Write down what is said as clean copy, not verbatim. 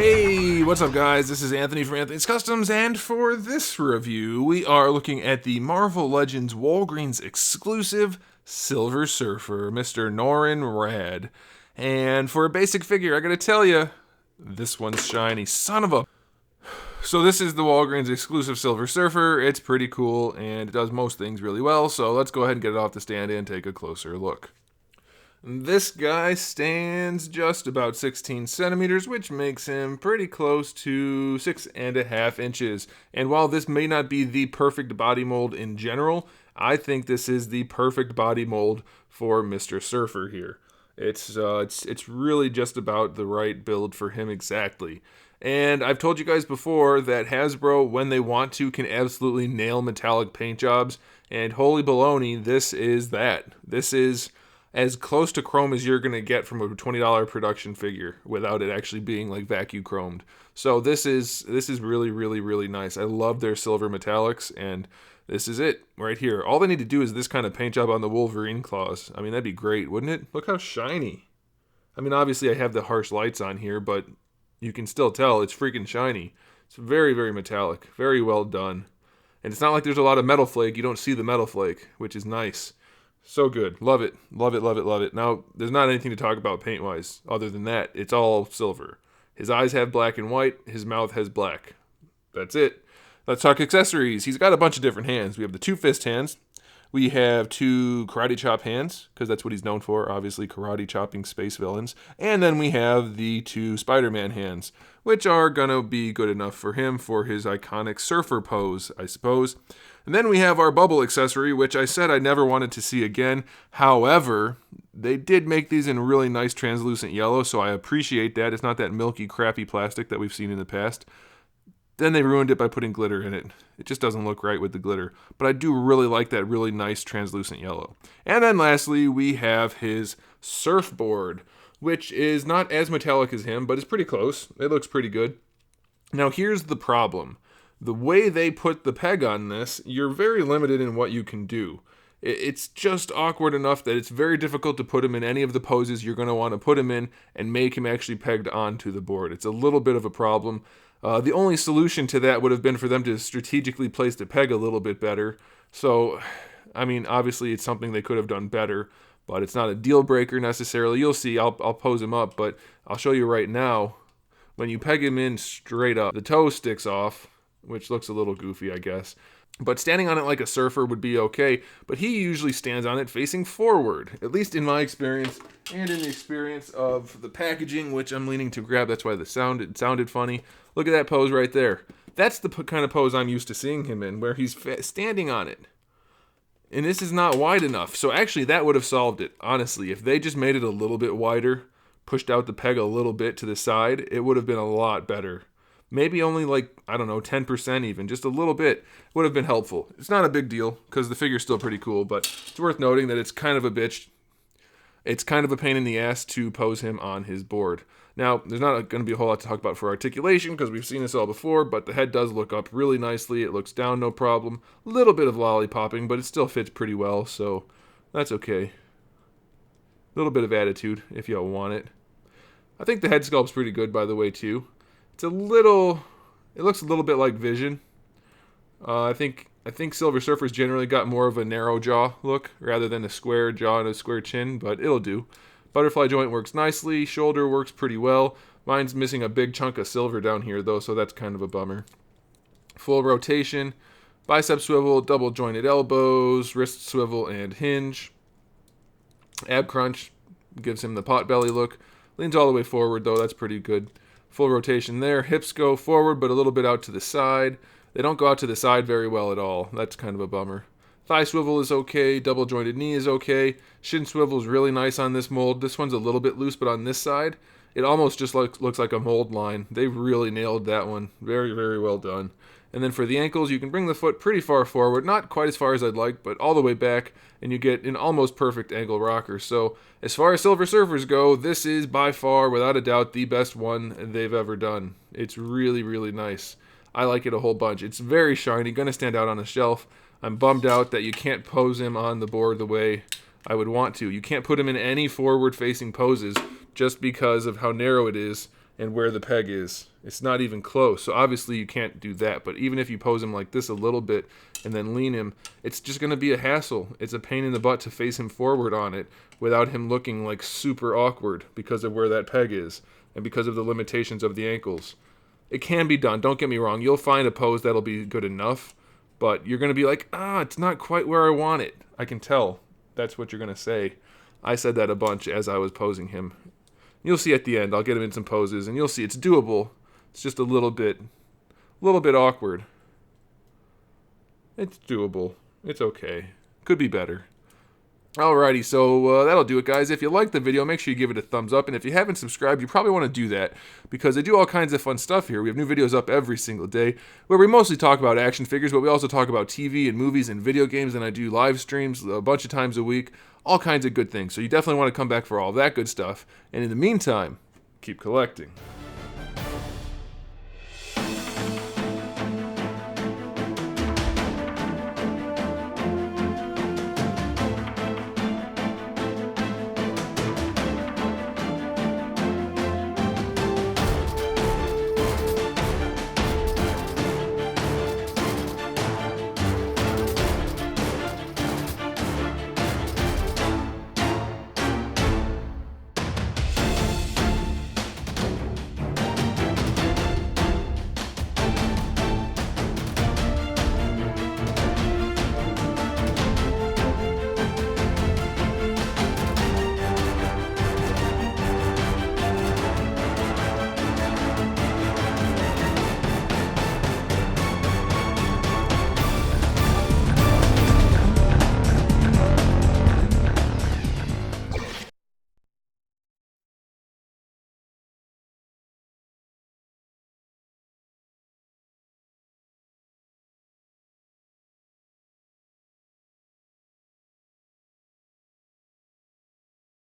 Hey, what's up guys? This is Anthony from Anthony's Customs, and for this review, we are looking at the Marvel Legends Walgreens exclusive Silver Surfer, Mr. Norrin Radd. And for a basic figure, I gotta tell you, this one's shiny, son of a... So this is the Walgreens exclusive Silver Surfer. It's pretty cool, and it does most things really well, so let's go ahead and get it off the stand and take a closer look. This guy stands just about 16 centimeters, which makes him pretty close to 6.5 inches. And while this may not be the perfect body mold in general, I think this is the perfect body mold for Mr. Surfer here. It's really just about the right build for him exactly. And I've told you guys before that Hasbro, when they want to, can absolutely nail metallic paint jobs. And holy baloney, this is that. This is as close to chrome as you're going to get from a $20 production figure without it actually being like vacuum chromed. So this is really, really, really nice. I love their silver metallics, and this is it right here. All they need to do is this kind of paint job on the Wolverine claws. I mean, that'd be great, wouldn't it? Look how shiny. I mean, obviously I have the harsh lights on here, but you can still tell it's freaking shiny. It's very, very metallic. Very well done. And it's not like there's a lot of metal flake. You don't see the metal flake, which is nice. So good. Love it. Love it, love it, love it. Now, there's not anything to talk about paint-wise. Other than that, it's all silver. His eyes have black and white. His mouth has black. That's it. Let's talk accessories. He's got a bunch of different hands. We have the 2 fist hands. We have 2 karate chop hands, because that's what he's known for, obviously karate chopping space villains. And then we have the 2 Spider-Man hands, which are going to be good enough for him for his iconic surfer pose, I suppose. And then we have our bubble accessory, which I said I never wanted to see again. However, they did make these in really nice translucent yellow, so I appreciate that. It's not that milky, crappy plastic that we've seen in the past. Then they ruined it by putting glitter in it. It just doesn't look right with the glitter. But I do really like that really nice translucent yellow. And then lastly, we have his surfboard, which is not as metallic as him, but it's pretty close. It looks pretty good. Now here's the problem. The way they put the peg on this, you're very limited in what you can do. It's just awkward enough that it's very difficult to put him in any of the poses you're going to want to put him in and make him actually pegged onto the board. It's a little bit of a problem. The only solution to that would have been for them to strategically place the peg a little bit better. So, I mean, obviously it's something they could have done better, but it's not a deal breaker necessarily. You'll see, I'll pose him up, but I'll show you right now. When you peg him in straight up, the toe sticks off, which looks a little goofy, I guess. But standing on it like a surfer would be okay, but he usually stands on it facing forward, at least in my experience, and in the experience of the packaging, which I'm leaning to grab. That's why it sounded funny. Look at that pose right there. That's the kind of pose I'm used to seeing him in, where he's standing on it. And this is not wide enough, so actually that would have solved it, honestly. If they just made it a little bit wider, pushed out the peg a little bit to the side, it would have been a lot better. Maybe only like, I don't know, 10% even, just a little bit would have been helpful. It's not a big deal, because the figure's still pretty cool, but it's worth noting that it's kind of a bitch. It's kind of a pain in the ass to pose him on his board. Now, there's not going to be a whole lot to talk about for articulation, because we've seen this all before, but the head does look up really nicely. It looks down, no problem. A little bit of lollipopping, but it still fits pretty well, so that's okay. A little bit of attitude, if you want it. I think the head sculpt's pretty good, by the way, too. It looks a little bit like Vision. I think Silver Surfer's generally got more of a narrow jaw look rather than a square jaw and a square chin, but it'll do. Butterfly joint works nicely. Shoulder works pretty well. Mine's missing a big chunk of silver down here, though, so that's kind of a bummer. Full rotation. Bicep swivel, double jointed elbows, wrist swivel and hinge. Ab crunch gives him the pot belly look. Leans all the way forward, though. That's pretty good. Full rotation there. Hips go forward, but a little bit out to the side. They don't go out to the side very well at all. That's kind of a bummer. Thigh swivel is okay. Double jointed knee is okay. Shin swivel is really nice on this mold. This one's a little bit loose, but on this side, it almost just looks like a mold line. They really nailed that one. Very, very well done. And then for the ankles, you can bring the foot pretty far forward. Not quite as far as I'd like, but all the way back, and you get an almost perfect ankle rocker. So as far as Silver Surfers go, this is by far, without a doubt, the best one they've ever done. It's really, really nice. I like it a whole bunch. It's very shiny, going to stand out on a shelf. I'm bummed out that you can't pose him on the board the way I would want to. You can't put him in any forward-facing poses just because of how narrow it is and where the peg is. It's not even close. So obviously you can't do that. But even if you pose him like this a little bit and then lean him, it's just going to be a hassle. It's a pain in the butt to face him forward on it without him looking like super awkward because of where that peg is and because of the limitations of the ankles. It can be done. Don't get me wrong. You'll find a pose that'll be good enough, but you're going to be like, it's not quite where I want it. I can tell. That's what you're going to say. I said that a bunch as I was posing him. You'll see at the end. I'll get him in some poses, and you'll see it's doable. It's just a little bit awkward. It's doable. It's okay. Could be better. Alrighty, so that'll do it, guys. If you liked the video, make sure you give it a thumbs up. And if you haven't subscribed, you probably want to do that because I do all kinds of fun stuff here. We have new videos up every single day where we mostly talk about action figures, but we also talk about TV and movies and video games, and I do live streams a bunch of times a week. All kinds of good things. So you definitely want to come back for all that good stuff. And in the meantime, keep collecting.